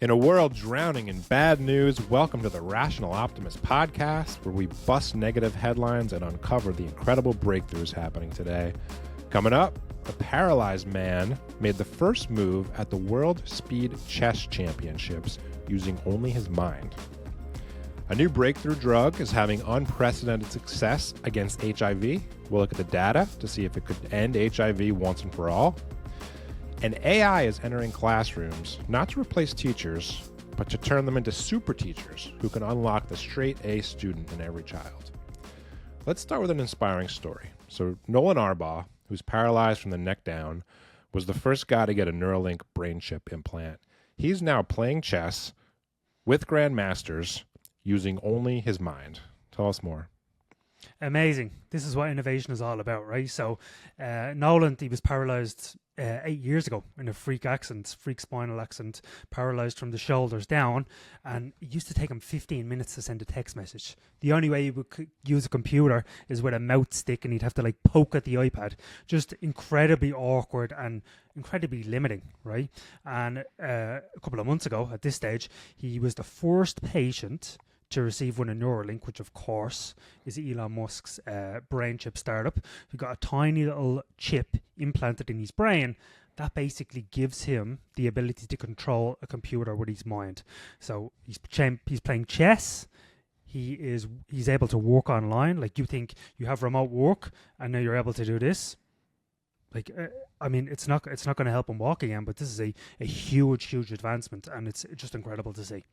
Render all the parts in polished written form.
In a world drowning in bad news, welcome to the Rational Optimist Podcast, where we bust negative headlines and uncover the incredible breakthroughs happening today. Coming up, a paralyzed man made the first move at the World Speed Chess Championships using only his mind. A new breakthrough drug is having unprecedented success against HIV. We'll look at the data to see if it could end HIV once and for all. And AI is entering classrooms, not to replace teachers, but to turn them into super teachers who can unlock the straight A student in every child. Let's start with an inspiring story. So Nolan Arbaugh, who's paralyzed from the neck down, was the first guy to get a Neuralink brain chip implant. He's now playing chess with grandmasters using only his mind. Tell us more. Amazing. This is what innovation is all about, right? So Nolan, he was paralyzed 8 years ago in a freak spinal accident, paralyzed from the shoulders down, and it used to take him 15 minutes to send a text message. The only way he would use a computer is with a mouse stick, and he'd have to like poke at the iPad. Just incredibly awkward and incredibly limiting, right? And a couple of months ago, at this stage, he was the first patient to receive one of Neuralink, which of course is Elon Musk's brain chip startup, who got a tiny little chip implanted in his brain that basically gives him the ability to control a computer with his mind. So he's playing chess. He's able to work online. Like, you think you have remote work and now you're able to do this. Like, I mean, it's not going to help him walk again, but this is a huge advancement, and it's just incredible to see.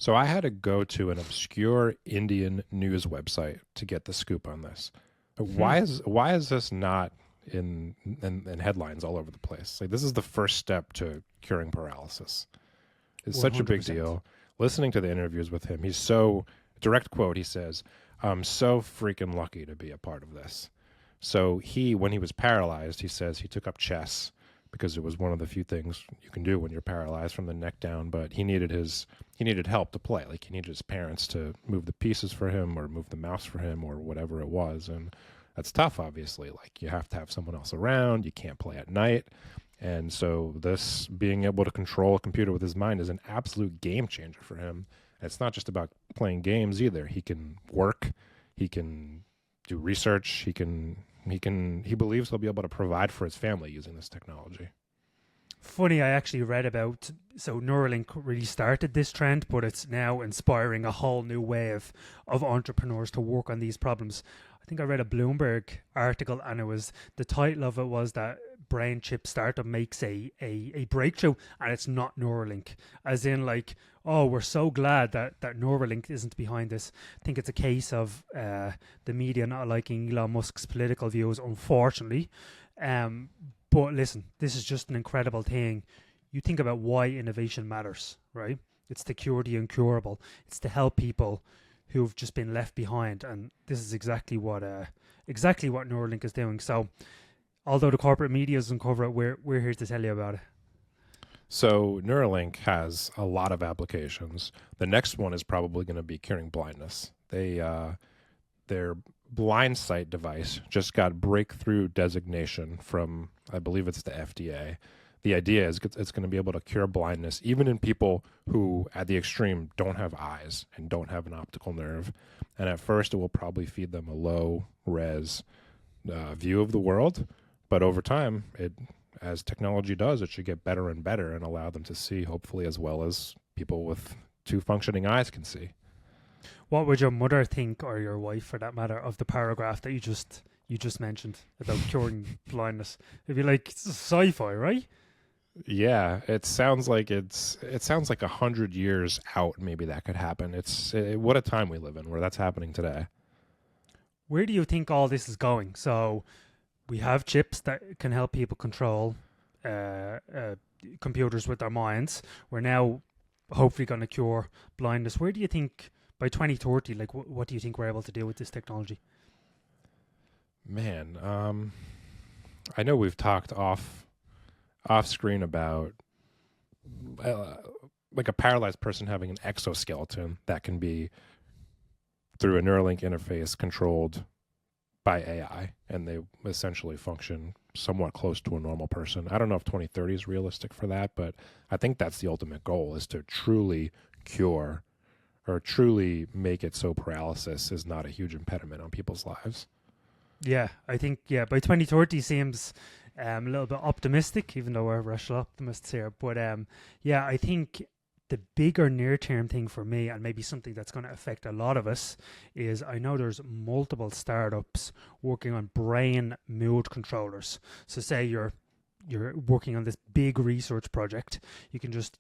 So I had to go to an obscure Indian news website to get the scoop on this. Why is this not in headlines all over the place? Like, this is the first step to curing paralysis. It's 100%. Such a big deal. Listening to the interviews with him, he's so, direct quote, he says, "I'm so freaking lucky to be a part of this." So when he was paralyzed, he says he took up chess because it was one of the few things you can do when you're paralyzed from the neck down, but he needed help to play. Like, he needed his parents to move the pieces for him or move the mouse for him or whatever it was. And that's tough, obviously. Like, you have to have someone else around. You can't play at night. And so this being able to control a computer with his mind is an absolute game changer for him. And it's not just about playing games either. He can work. He can do research. He believes he'll be able to provide for his family using this technology. Funny, I actually read about, so Neuralink really started this trend, but it's now inspiring a whole new wave of entrepreneurs to work on these problems. I think I read a Bloomberg article, and the title of it was that brain chip startup makes a breakthrough, and it's not Neuralink. As in, like, oh, we're so glad that Neuralink isn't behind this. I think it's a case of the media not liking Elon Musk's political views, unfortunately. But listen, this is just an incredible thing. You think about why innovation matters, right? It's to cure the incurable. It's to help people who've just been left behind, and this is exactly what Neuralink is doing. So, although the corporate media doesn't cover it, we're here to tell you about it. So Neuralink has a lot of applications. The next one is probably going to be curing blindness. Their blind sight device just got breakthrough designation from, I believe it's the FDA. The idea is it's going to be able to cure blindness even in people who, at the extreme, don't have eyes and don't have an optical nerve. And at first, it will probably feed them a low-res view of the world. But over time, as technology does, it should get better and better and allow them to see, hopefully, as well as people with two functioning eyes can see. What would your mother think, or your wife for that matter, of the paragraph that you just mentioned about curing blindness? It'd be like, it's sci-fi, right? Yeah, it sounds like 100 years out. Maybe that could happen. What a time we live in where that's happening today. Where do you think all this is going? So we have chips that can help people control computers with their minds. We're now hopefully going to cure blindness. Where do you think by 2030, like, what do you think we're able to do with this technology? Man, I know we've talked off screen about like a paralyzed person having an exoskeleton that can be, through a Neuralink interface, controlled by AI, and they essentially function somewhat close to a normal person. I don't know if 2030 is realistic for that, but I think that's the ultimate goal, is to truly cure or truly make it so paralysis is not a huge impediment on people's lives. Yeah, I think, by 2030 seems a little bit optimistic, even though we're rational optimists here. But I think the bigger near-term thing for me, and maybe something that's going to affect a lot of us, is I know there's multiple startups working on brain mood controllers. So say you're working on this big research project,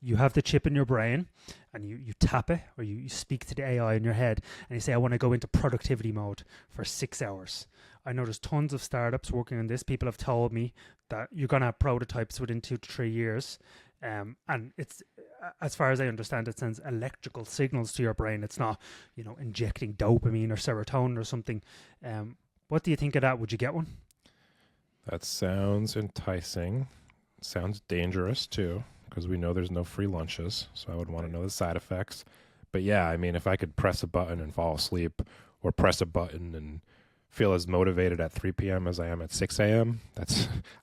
you have the chip in your brain and you tap it, or you speak to the AI in your head and you say, I want to go into productivity mode for 6 hours. I know there's tons of startups working on this. People have told me that you're going to have prototypes within 2 to 3 years. And it's, as far as I understand, it sends electrical signals to your brain. It's not, injecting dopamine or serotonin or something. What do you think of that? Would you get one? That sounds enticing. Sounds dangerous too, because we know there's no free lunches. So I would want to know the side effects. But yeah, I mean, if I could press a button and fall asleep, or press a button and feel as motivated at 3 p.m. as I am at 6 a.m.,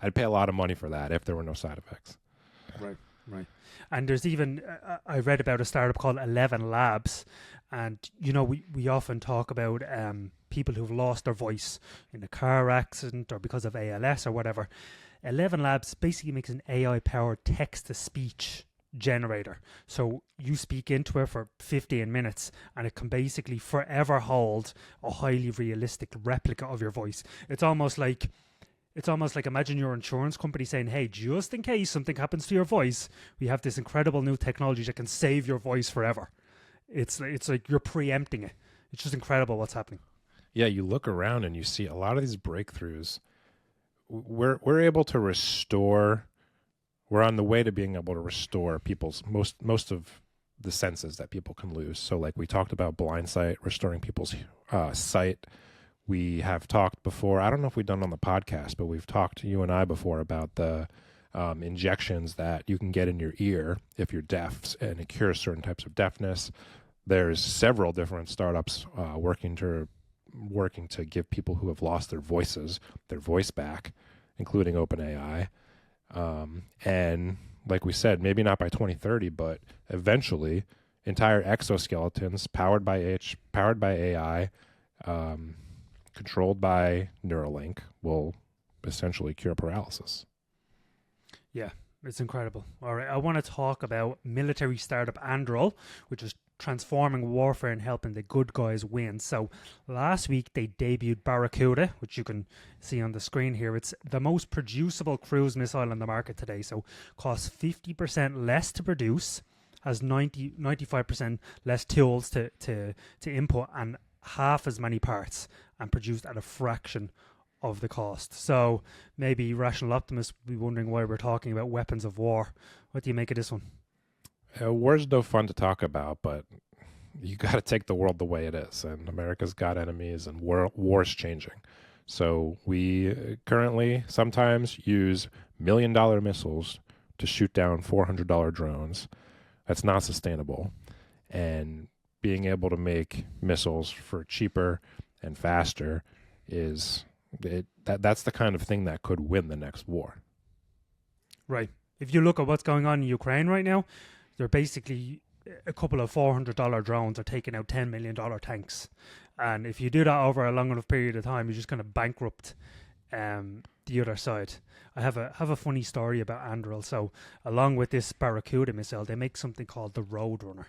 I'd pay a lot of money for that if there were no side effects. Right. And there's even, I read about a startup called 11 Labs. And, we often talk about people who've lost their voice in a car accident or because of ALS or whatever. 11 Labs basically makes an AI-powered text-to-speech generator. So you speak into it for 15 minutes and it can basically forever hold a highly realistic replica of your voice. It's almost like imagine your insurance company saying, hey, just in case something happens to your voice, we have this incredible new technology that can save your voice forever. It's like you're preempting it. It's just incredible what's happening. Yeah, you look around and you see a lot of these breakthroughs. We're able to restore. We're on the way to being able to restore people's most of the senses that people can lose. So, like we talked about blind sight, restoring people's sight. We have talked before. I don't know if we've done on the podcast, but we've talked, you and I, before about the injections that you can get in your ear if you're deaf, and it cures certain types of deafness. There's several different startups working to give people who have lost their voice back, including OpenAI. And like we said, maybe not by 2030, but eventually, entire exoskeletons powered by AI, controlled by Neuralink, will essentially cure paralysis. Yeah, it's incredible. All right, I want to talk about military startup Anduril, which is transforming warfare and helping the good guys win. So last week they debuted Barracuda, which you can see on the screen here. It's the most producible cruise missile on the market today. So costs 50% less to produce, has 95% less tools to input, and half as many parts, and produced at a fraction of the cost. So maybe rational optimists will be wondering why we're talking about weapons of war. What do you make of this one? War's no fun to talk about, but you got to take the world the way it is, and America's got enemies, and war's changing. So we currently sometimes use $1 million missiles to shoot down $400 drones. That's not sustainable. And being able to make missiles for cheaper and faster that's the kind of thing that could win the next war. Right. If you look at what's going on in Ukraine right now, they're basically a couple of $400 drones are taking out $10 million tanks. And if you do that over a long enough period of time, you're just going to bankrupt the other side. I have a funny story about Anduril. So along with this Barracuda missile, they make something called the Roadrunner,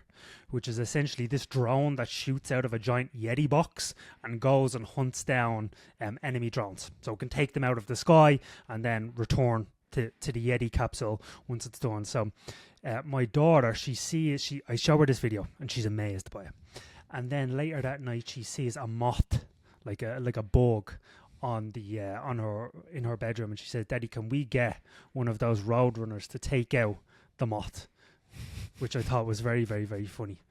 which is essentially this drone that shoots out of a giant Yeti box and goes and hunts down enemy drones. So it can take them out of the sky and then return to the Yeti capsule once it's done. So my daughter, I show her this video and she's amazed by it. And then later that night, she sees a moth, like a bug, in her bedroom, and she says, "Daddy, can we get one of those Roadrunners to take out the moth?" Which I thought was very, very, very funny.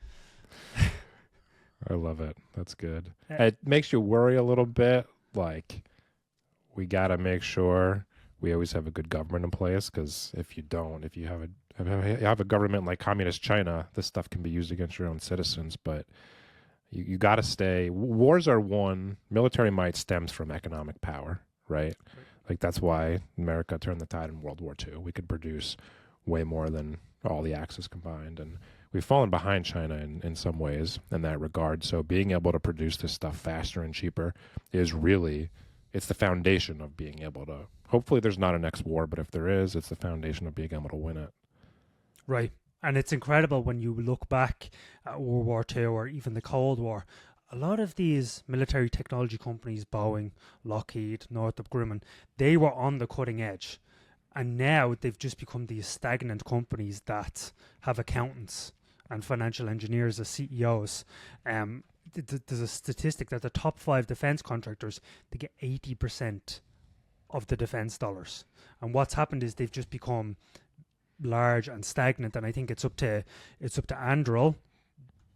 I love it. That's good. It makes you worry a little bit. Like, we got to make sure we always have a good government in place, because if you have a government like communist China, this stuff can be used against your own citizens. But you got to stay. Wars are won. Military might stems from economic power, right? Like that's why America turned the tide in World War II. We could produce way more than all the Axis combined, and we've fallen behind China in some ways in that regard. So being able to produce this stuff faster and cheaper is really, it's the foundation of being able to, hopefully there's not a next war, but if there is, it's the foundation of being able to win it. Right. And it's incredible when you look back at World War II or even the Cold War. A lot of these military technology companies, Boeing, Lockheed, Northrop Grumman, they were on the cutting edge. And now they've just become these stagnant companies that have accountants and financial engineers as CEOs. There's a statistic that the top 5 defense contractors, they get 80% of the defense dollars. And what's happened is they've just become large and stagnant, and I think it's up to Anduril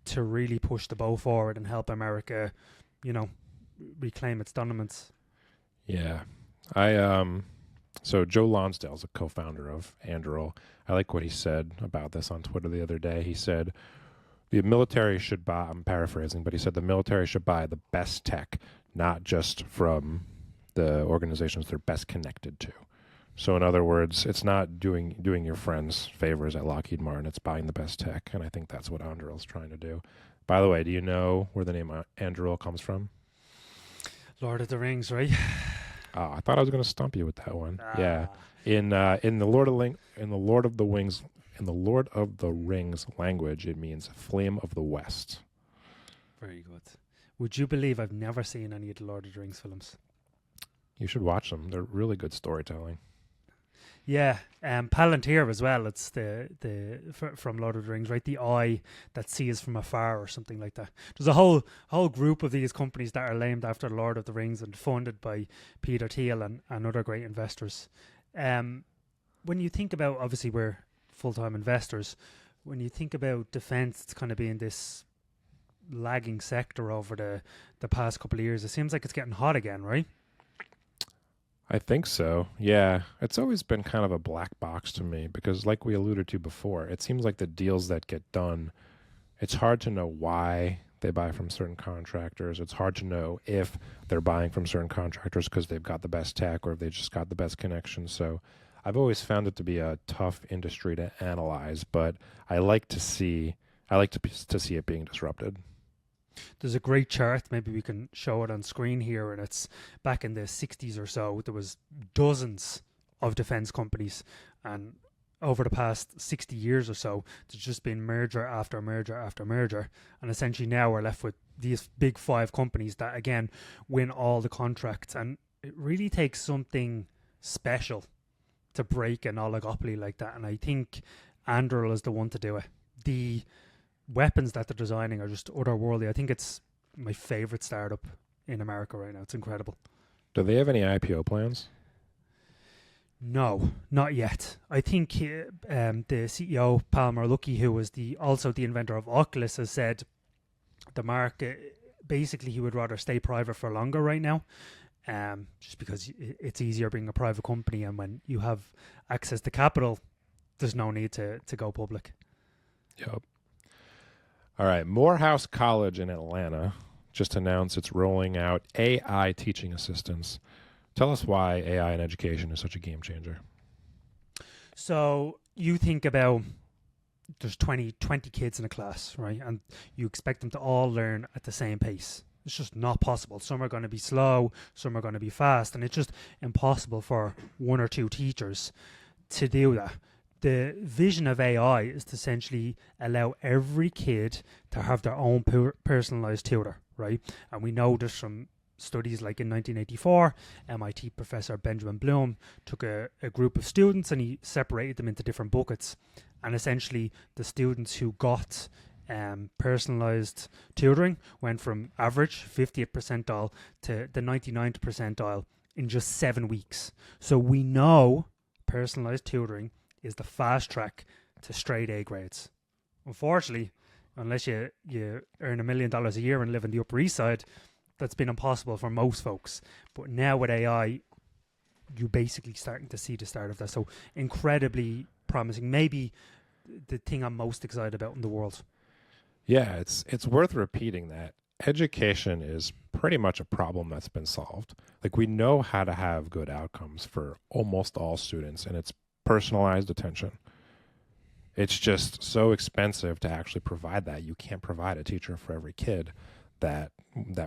to really push the boat forward and help America, reclaim its dominance. Yeah. So Joe Lonsdale's a co-founder of Anduril. I like what he said about this on Twitter the other day. He said the military should buy, I'm paraphrasing, but he said the military should buy the best tech, not just from the organizations they're best connected to. So in other words, it's not doing your friends favors at Lockheed Martin. It's buying the best tech, and I think that's what Anduril is trying to do. By the way, do you know where the name Anduril comes from? Lord of the Rings, right? Oh, I thought I was going to stump you with that one. Yeah, in the Lord of the Rings language, it means flame of the West. Very good. Would you believe I've never seen any of the Lord of the Rings films? You should watch them. They're really good storytelling. Yeah, Palantir as well. It's from Lord of the Rings, right? The eye that sees from afar, or something like that. There's a whole group of these companies that are named after Lord of the Rings and funded by Peter Thiel and other great investors. When you think about, obviously we're full-time investors, when you think about defense, it's kind of being this lagging sector over the past couple of years. It seems like it's getting hot again, right? I think so. Yeah. It's always been kind of a black box to me because like we alluded to before, it seems like the deals that get done, it's hard to know why they buy from certain contractors. It's hard to know if they're buying from certain contractors because they've got the best tech or if they just got the best connections. So I've always found it to be a tough industry to analyze, but I like to see it being disrupted. There's a great chart, maybe we can show it on screen here, and it's back in the 60s or so. There was dozens of defense companies, and over the past 60 years or so, there's just been merger after merger after merger, and essentially now we're left with these big 5 companies that, again, win all the contracts, and it really takes something special to break an oligopoly like that, and I think Anduril is the one to do it. The weapons that they're designing are just otherworldly. I think it's my favorite startup in America right now. It's incredible. Do they have any IPO plans? No, not yet. I think the CEO, Palmer Luckey, who was also the inventor of Oculus, has said the market, basically he would rather stay private for longer right now, just because it's easier being a private company, and when you have access to capital, there's no need to go public. Yep. All right, Morehouse College in Atlanta just announced it's rolling out AI teaching assistants. Tell us why AI in education is such a game changer. So you think about there's 20 kids in a class, right? And you expect them to all learn at the same pace. It's just not possible. Some are going to be slow, some are going to be fast, and it's just impossible for 1 or 2 teachers to do that. The vision of AI is to essentially allow every kid to have their own personalized tutor, right? And we know this from studies like in 1984, MIT professor Benjamin Bloom took a group of students and he separated them into different buckets. And essentially the students who got personalized tutoring went from average 50th percentile to the 99th percentile in just 7 weeks. So we know personalized tutoring is the fast track to straight A grades. Unfortunately, unless you earn $1 million a year and live in the Upper East Side, that's been impossible for most folks. But now with AI, you're basically starting to see the start of that. So incredibly promising. Maybe the thing I'm most excited about in the world. Yeah, it's worth repeating that education is pretty much a problem that's been solved. Like, we know how to have good outcomes for almost all students, and it's personalized attention. It's just so expensive to actually provide that. You can't provide a teacher for every kid that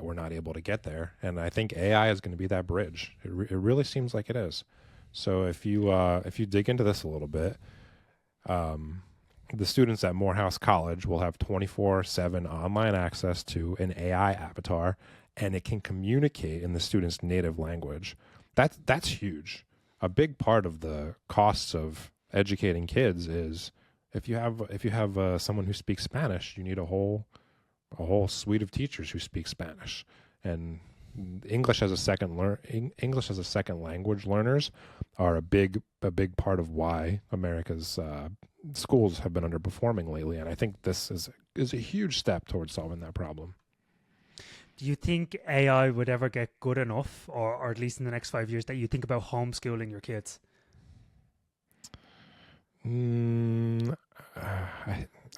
we're not able to get there. And I think AI is going to be that bridge. It really seems like it is. So if you dig into this a little bit, the students at Morehouse College will have 24/7 online access to an AI avatar, and it can communicate in the student's native language. That's huge. A big part of the costs of educating kids is if you have someone who speaks Spanish, you need a whole suite of teachers who speak Spanish. And English as a second language learners are a big part of why America's schools have been underperforming lately. And I think this is a huge step towards solving that problem. Do you think AI would ever get good enough, or at least in the next 5 years, that you think about homeschooling your kids? I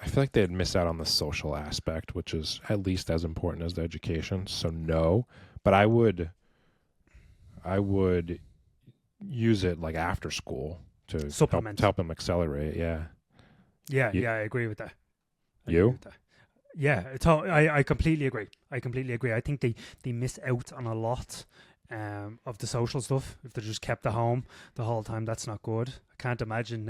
feel like they'd miss out on the social aspect, which is at least as important as the education. So no, but I would use it like after school to help them accelerate. Yeah. Yeah, I agree with that. Yeah, I completely agree. I think they miss out on a lot of the social stuff if they're just kept at home the whole time. That's not good. I can't imagine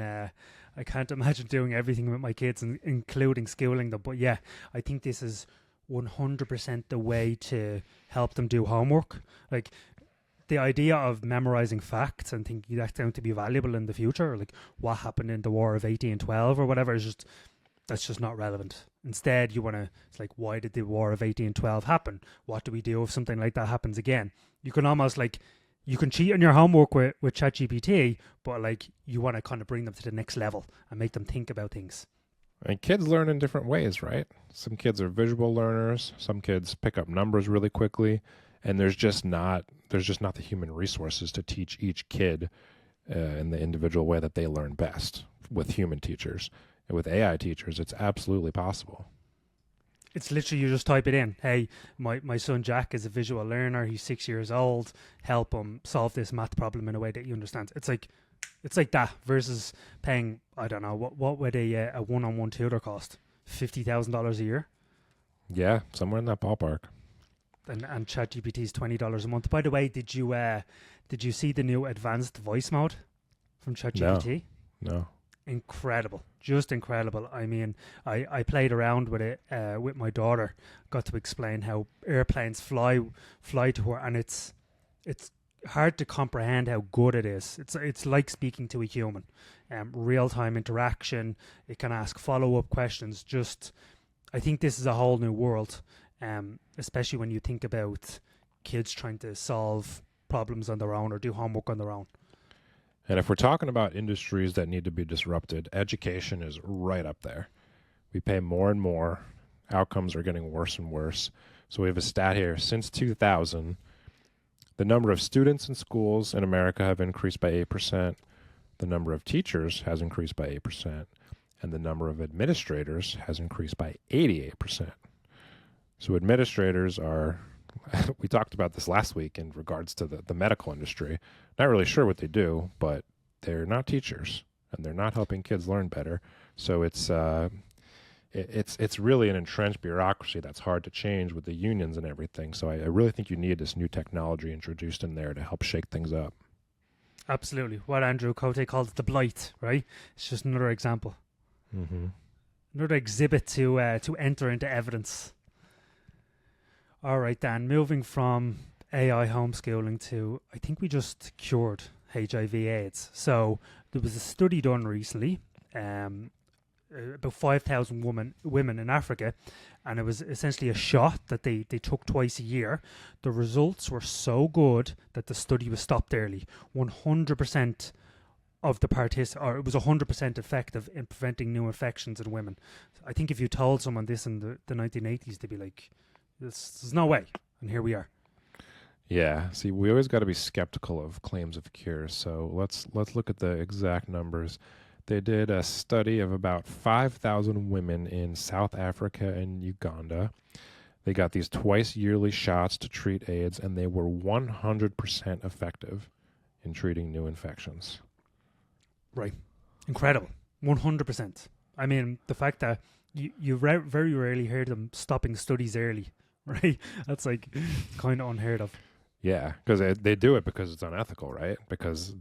doing everything with my kids, including schooling them. But yeah, I think this is 100% the way to help them do homework. Like, the idea of memorizing facts and thinking that's going to be valuable in the future, like what happened in the War of 1812 or whatever, that's just not relevant. Instead, it's like, why did the War of 1812 happen? What do we do if something like that happens again? You can almost you can cheat on your homework with ChatGPT, but like you want to kind of bring them to the next level and make them think about things. And kids learn in different ways, right? Some kids are visual learners. Some kids pick up numbers really quickly, and there's just not the human resources to teach each kid in the individual way that they learn best with human teachers. And with AI teachers, it's absolutely possible. It's literally, you just type it in. Hey, my son Jack is a visual learner. He's 6 years old. Help him solve this math problem in a way that he understands. It's like that versus paying, I don't know, what would a one-on-one tutor cost? $50,000 a year? Yeah, somewhere in that ballpark. And ChatGPT is $20 a month. By the way, did you see the new advanced voice mode from ChatGPT? No. Incredible, just incredible. I mean, I played around with it with my daughter. Got to explain how airplanes fly to her, and it's hard to comprehend how good it is. It's like speaking to a human, real time interaction. It can ask follow up questions. I think this is a whole new world, especially when you think about kids trying to solve problems on their own or do homework on their own. And if we're talking about industries that need to be disrupted, education is right up there. We pay more and more. Outcomes are getting worse and worse. So we have a stat here. Since 2000, the number of students in schools in America have increased by 8%. The number of teachers has increased by 8%. And the number of administrators has increased by 88%. So administrators are... we talked about this last week in regards to the medical industry. Not really sure what they do, but they're not teachers and they're not helping kids learn better. So it's really an entrenched bureaucracy that's hard to change with the unions and everything. So I really think you need this new technology introduced in there to help shake things up. Absolutely. What Andrew Cote called the blight, right? It's just another example. Mm-hmm. Another exhibit to enter into evidence. All right, Dan, moving from AI homeschooling to, I think we just cured HIV/AIDS. So there was a study done recently, about 5,000 women in Africa, and it was essentially a shot that they took twice a year. The results were so good that the study was stopped early. 100% of the it was 100% effective in preventing new infections in women. I think if you told someone this in the 1980s, they'd be like, there's no way. And here we are. Yeah. See, we always got to be skeptical of claims of cure. So let's look at the exact numbers. They did a study of about 5,000 women in South Africa and Uganda. They got these twice yearly shots to treat AIDS, and they were 100% effective in treating new infections. Right. Incredible. 100%. I mean, the fact that you very rarely hear them stopping studies early, right? That's like kind of unheard of. Yeah, because they do it because it's unethical, right? Because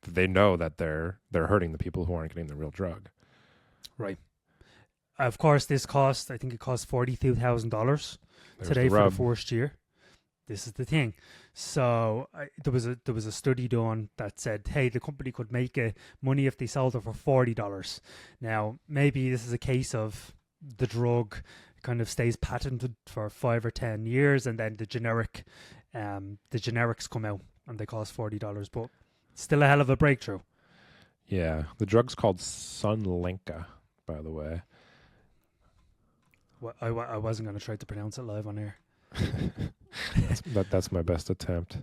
they know that they're hurting the people who aren't getting the real drug. Right. Of course, I think it cost $42,000 today for the first year. This is the thing. So there was a study done that said, hey, the company could make money if they sold it for $40. Now, maybe this is a case of the drug kind of stays patented for 5 or 10 years, and then the generics come out and they cost $40. But still a hell of a breakthrough. Yeah, the drug's called Sunlenca, by the way. Well, I wasn't going to try to pronounce it live on air. That's my best attempt.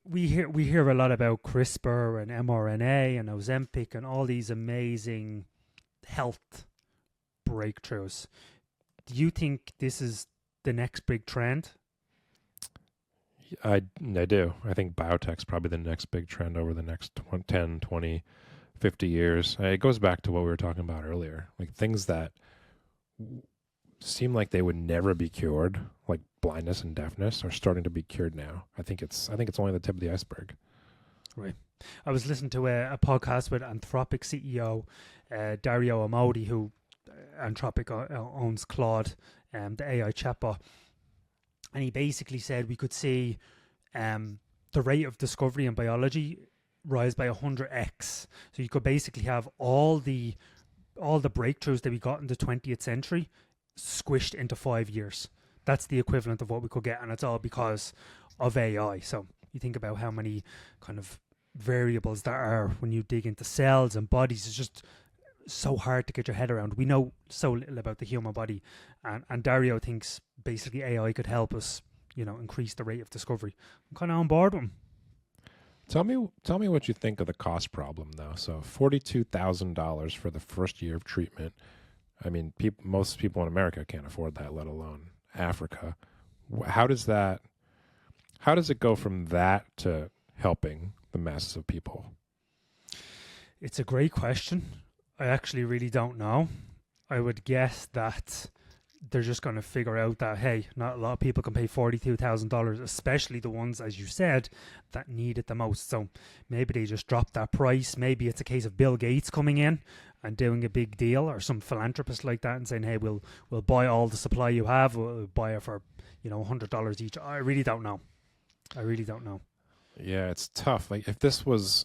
We hear a lot about CRISPR and mRNA and Ozempic and all these amazing health breakthroughs. Do you think this is the next big trend? I do. I think biotech's probably the next big trend over the next 10, 20, 50 years. It goes back to what we were talking about earlier. Like things that seem like they would never be cured, like blindness and deafness, are starting to be cured now. I think it's only the tip of the iceberg. Right. I was listening to a podcast with Anthropic CEO Dario Amodi, who Anthropic owns Claude, the AI chatbot, and he basically said we could see the rate of discovery in biology rise by 100x. So you could basically have all the breakthroughs that we got in the 20th century squished into 5 years. That's the equivalent of what we could get, and it's all because of AI. So you think about how many kind of variables there are when you dig into cells and bodies. It's just so hard to get your head around. We know so little about the human body, and Dario thinks basically AI could help us, increase the rate of discovery. I'm kind of on board with him. Tell me what you think of the cost problem, though. So $42,000 for the first year of treatment. I mean, most people in America can't afford that, let alone Africa. How does it go from that to helping the masses of people? It's a great question. I actually really don't know. I would guess that they're just going to figure out that, hey, not a lot of people can pay $42,000, especially the ones, as you said, that need it the most. So maybe they just drop that price. Maybe it's a case of Bill Gates coming in and doing a big deal, or some philanthropist like that and saying, hey, we'll buy all the supply you have. We'll buy it for, $100 each. I really don't know. Yeah, it's tough. Like if this was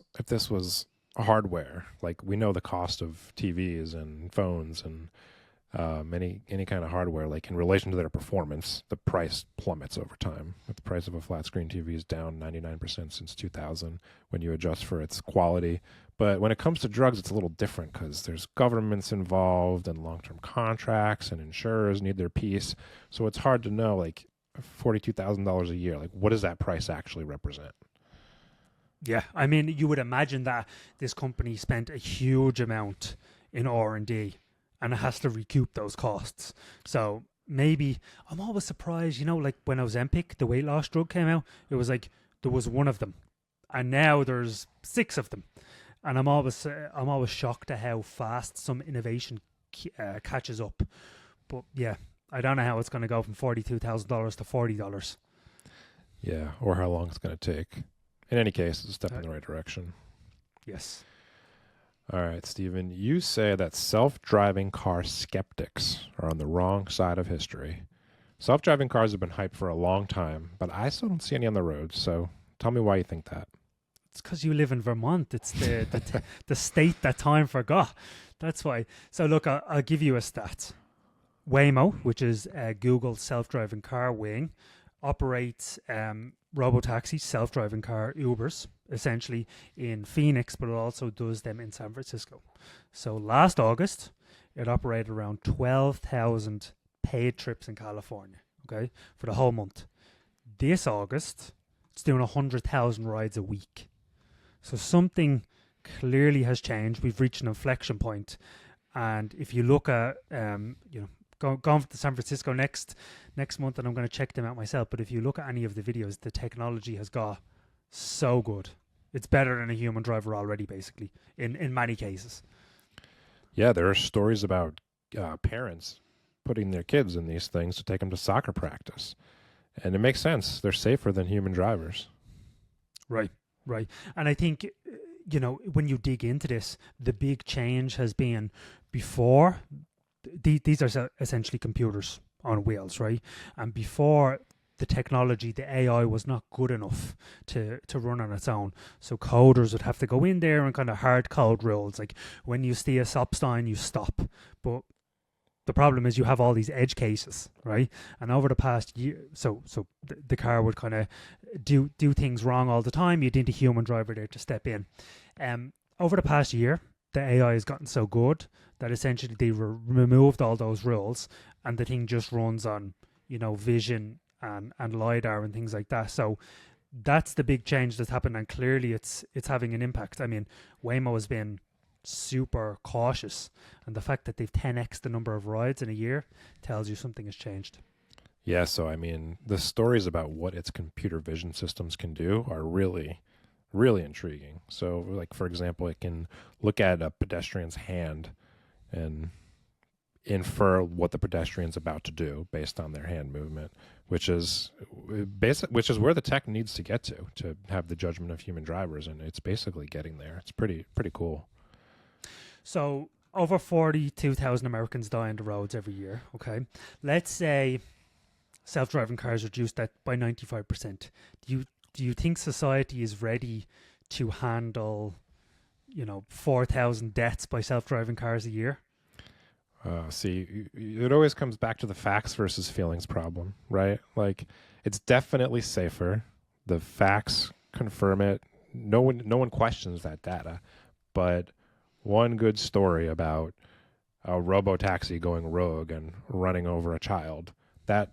hardware, like we know the cost of TVs and phones and any kind of hardware, like in relation to their performance, the price plummets over time. The price of a flat screen TV is down 99% since 2000 when you adjust for its quality. But when it comes to drugs, it's a little different because there's governments involved and long-term contracts, and insurers need their piece. So it's hard to know, like $42,000 a year, like what does that price actually represent? Yeah, I mean, you would imagine that this company spent a huge amount in R&D and it has to recoup those costs. So maybe, I'm always surprised, like when Ozempic, the weight loss drug, came out, it was like there was one of them, and now there's 6 of them. And I'm always shocked at how fast some innovation catches up. But yeah, I don't know how it's going to go from $42,000 to $40. Yeah, or how long it's going to take. In any case, it's a step in the right direction. Yes. All right, Stephen, you say that self-driving car skeptics are on the wrong side of history. Self-driving cars have been hyped for a long time, but I still don't see any on the road. So tell me why you think that. It's because you live in Vermont. It's the state that time forgot. That's why. So look, I'll give you a stat. Waymo, which is Google's self-driving car wing, operates robotaxis, self-driving car Ubers, essentially in Phoenix, but it also does them in San Francisco. So last August, it operated around 12,000 paid trips in California, okay, for the whole month. This August, it's doing 100,000 rides a week. So something clearly has changed. We've reached an inflection point. And if you look at, going to San Francisco next month, and I'm going to check them out myself. But if you look at any of the videos, the technology has got so good. It's better than a human driver already, basically, in many cases. Yeah, there are stories about parents putting their kids in these things to take them to soccer practice. And it makes sense. They're safer than human drivers. Right. And I think, when you dig into this, the big change has been before, these are essentially computers on wheels, right? And before, the technology, the AI was not good enough to run on its own. So coders would have to go in there and kind of hard code rules. Like when you see a stop sign, you stop. But the problem is you have all these edge cases, right? And over the past year, so the car would kind of do things wrong all the time. You'd need a human driver there to step in. Over the past year, the AI has gotten so good that essentially they removed all those rules, and the thing just runs on, vision and LiDAR and things like that. So that's the big change that's happened, and clearly it's having an impact. I mean, Waymo has been super cautious, and the fact that they've 10x the number of rides in a year tells you something has changed. Yeah, so I mean, the stories about what its computer vision systems can do are really, really intriguing. So, like, for example, it can look at a pedestrian's hand and infer what the pedestrian's about to do based on their hand movement, which is where the tech needs to get to have the judgment of human drivers, and it's basically getting there. It's pretty cool. So over 42,000 Americans die on the roads every year. Okay, let's say self-driving cars reduced that by 95%. Do you think society is ready to handle 4,000 deaths by self-driving cars a year? See, it always comes back to the facts versus feelings problem, right? Like, it's definitely safer. The facts confirm it. No one questions that data. But one good story about a robo-taxi going rogue and running over a child, that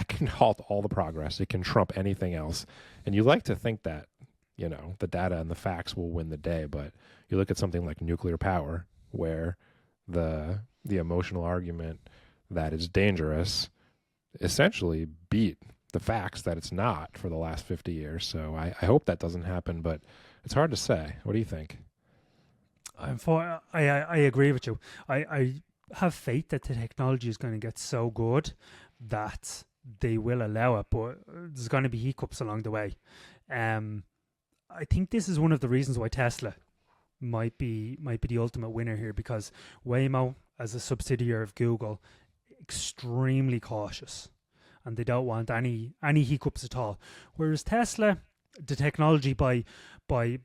can halt all the progress. It can trump anything else. And you like to think that, the data and the facts will win the day. But you look at something like nuclear power, where the emotional argument that it's dangerous essentially beat the facts that it's not for the last 50 years. So I hope that doesn't happen, but it's hard to say. What do you think? I agree with you. I have faith that the technology is going to get so good that they will allow it, but there's going to be hiccups along the way. I think this is one of the reasons why Tesla might be the ultimate winner here, because Waymo, as a subsidiary of Google, extremely cautious, and they don't want any hiccups at all. Whereas Tesla, the technology by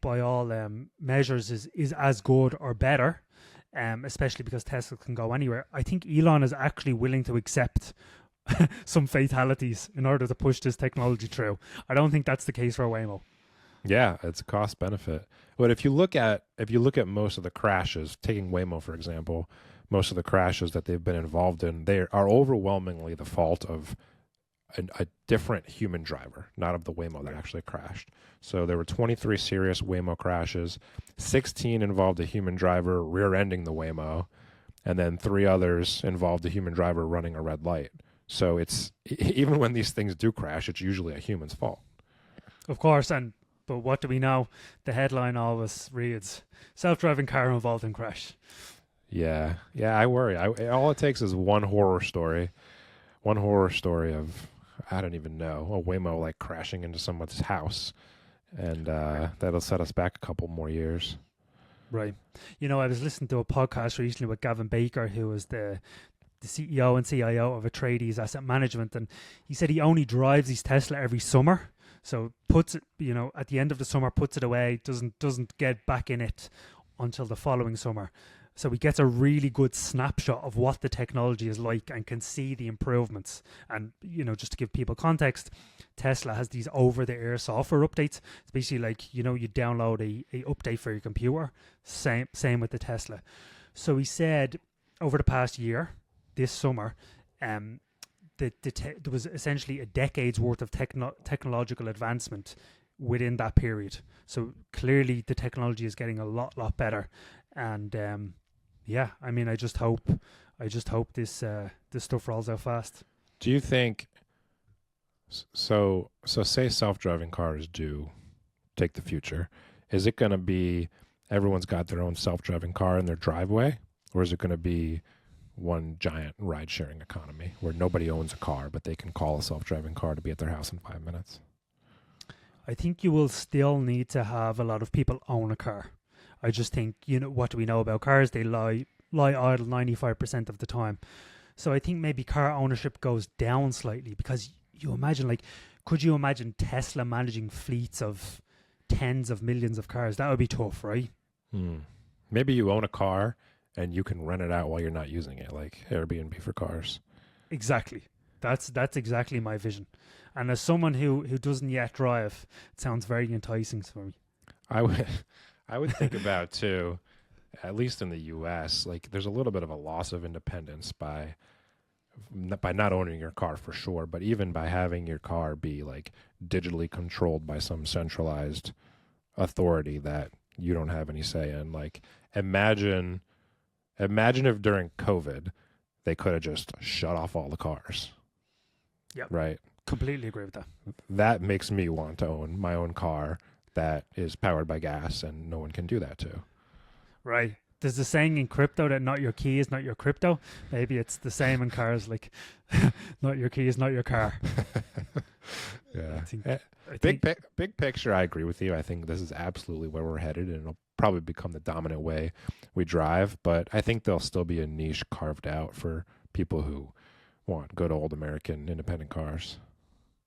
all measures is as good or better, especially because Tesla can go anywhere. I think Elon is actually willing to accept some fatalities in order to push this technology through. I don't think that's the case for Waymo. Yeah, it's a cost benefit. But if you look at most of the crashes, taking Waymo for example, most of the crashes that they've been involved in, they are overwhelmingly the fault of a different human driver, not of the Waymo that actually crashed. So there were 23 serious Waymo crashes, 16 involved a human driver rear-ending the Waymo, and then 3 others involved a human driver running a red light. So it's, even when these things do crash, it's usually a human's fault. Of course, but what do we know? The headline always reads, self-driving car involved in crash. Yeah, I worry. All it takes is one horror story of, I don't even know, a Waymo like crashing into someone's house, and that'll set us back a couple more years. Right. I was listening to a podcast recently with Gavin Baker, who was the CEO and CIO of Atreides Asset Management, and he said he only drives his Tesla every summer. So puts it, at the end of the summer, puts it away, doesn't get back in it until the following summer. So he gets a really good snapshot of what the technology is like and can see the improvements. And, just to give people context, Tesla has these over-the-air software updates. It's basically like, you download a update for your computer. Same with the Tesla. So he said over the past year, this summer, there was essentially a decade's worth of technological advancement within that period. So clearly the technology is getting a lot better. And I just hope I just hope this stuff rolls out fast. Do you think so say self-driving cars do take the future, is it going to be everyone's got their own self-driving car in their driveway, or is it going to be one giant ride-sharing economy where nobody owns a car but they can call a self-driving car to be at their house in 5 minutes? I think you will still need to have a lot of people own a car. I just think, what do we know about cars? They lie idle 95% of the time. So I think maybe car ownership goes down slightly, because you imagine, could you imagine Tesla managing fleets of tens of millions of cars? That would be tough, right? Maybe you own a car and you can rent it out while you're not using it, like Airbnb for cars. Exactly. That's exactly my vision. And as someone who doesn't yet drive, it sounds very enticing for me. I would think about too, at least in the US, there's a little bit of a loss of independence by not owning your car for sure, but even by having your car be digitally controlled by some centralized authority that you don't have any say in. Imagine if during COVID they could have just shut off all the cars. Yeah. Right. Completely agree with that. That makes me want to own my own car that is powered by gas, and no one can do that to. Right. There's the saying in crypto that not your key is not your crypto. Maybe it's the same in cars, not your key is not your car. Yeah. Big picture, I agree with you. I think this is absolutely where we're headed, and it'll probably become the dominant way we drive. But I think there'll still be a niche carved out for people who want good old American independent cars.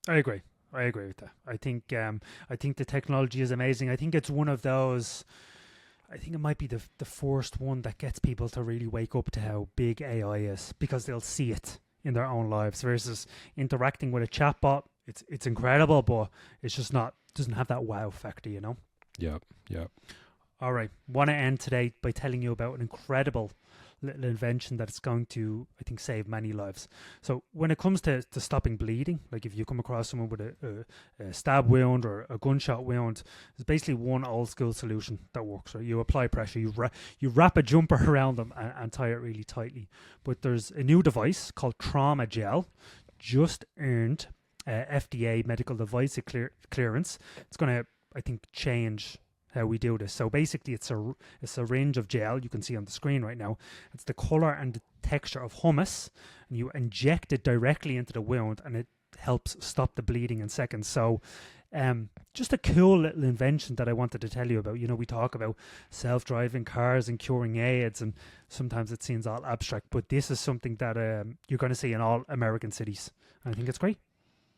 I agree with that. I think the technology is amazing. I think it's one of those. I think it might be the first one that gets people to really wake up to how big AI is, because they'll see it in their own lives, versus interacting with a chatbot. It's incredible, but it's just doesn't have that wow factor, Yep. All right. Want to end today by telling you about an incredible little invention that's going to, I think, save many lives. So when it comes to stopping bleeding, if you come across someone with a stab wound or a gunshot wound, there's basically one old school solution that works. Right? You apply pressure, you wrap a jumper around them and tie it really tightly. But there's a new device called Trauma Gel, just earned FDA medical device clearance. It's going to, I think, change how we do this. So basically it's a syringe of gel you can see on the screen right now. It's the color and the texture of hummus, and you inject it directly into the wound, and it helps stop the bleeding in seconds. So just a cool little invention that I wanted to tell you about. We talk about self-driving cars and curing AIDS, and sometimes it seems all abstract, but this is something that you're going to see in all American cities. I think it's great.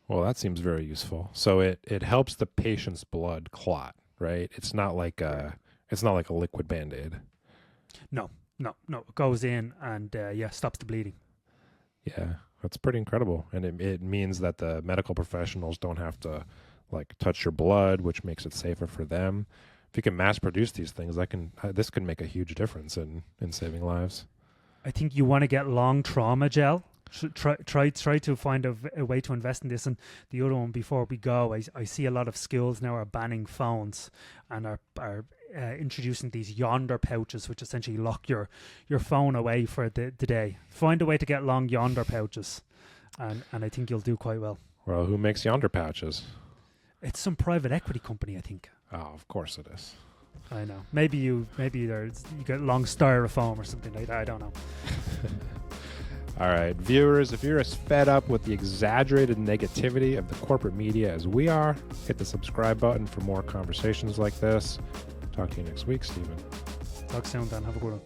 Well, that seems very useful. So it helps the patient's blood clot, right? It's not like a liquid Band-Aid. No. It goes in and stops the bleeding. Yeah, that's pretty incredible, and it means that the medical professionals don't have to touch your blood, which makes it safer for them. If you can mass produce these things, this can make a huge difference in saving lives. I think you want to get long trauma gel. Try to find a way to invest in this. And the other one, before we go, I see a lot of schools now are banning phones and are introducing these yonder pouches, which essentially lock your phone away for the day. Find a way to get long yonder pouches, and I think you'll do quite well. Well, who makes yonder pouches? It's some private equity company, I think. Oh, of course it is. I know. Maybe you get long styrofoam or something like that. I don't know. All right, viewers, if you're as fed up with the exaggerated negativity of the corporate media as we are, hit the subscribe button for more conversations like this. Talk to you next week, Stephen. Talk soon, Dan. Have a good one.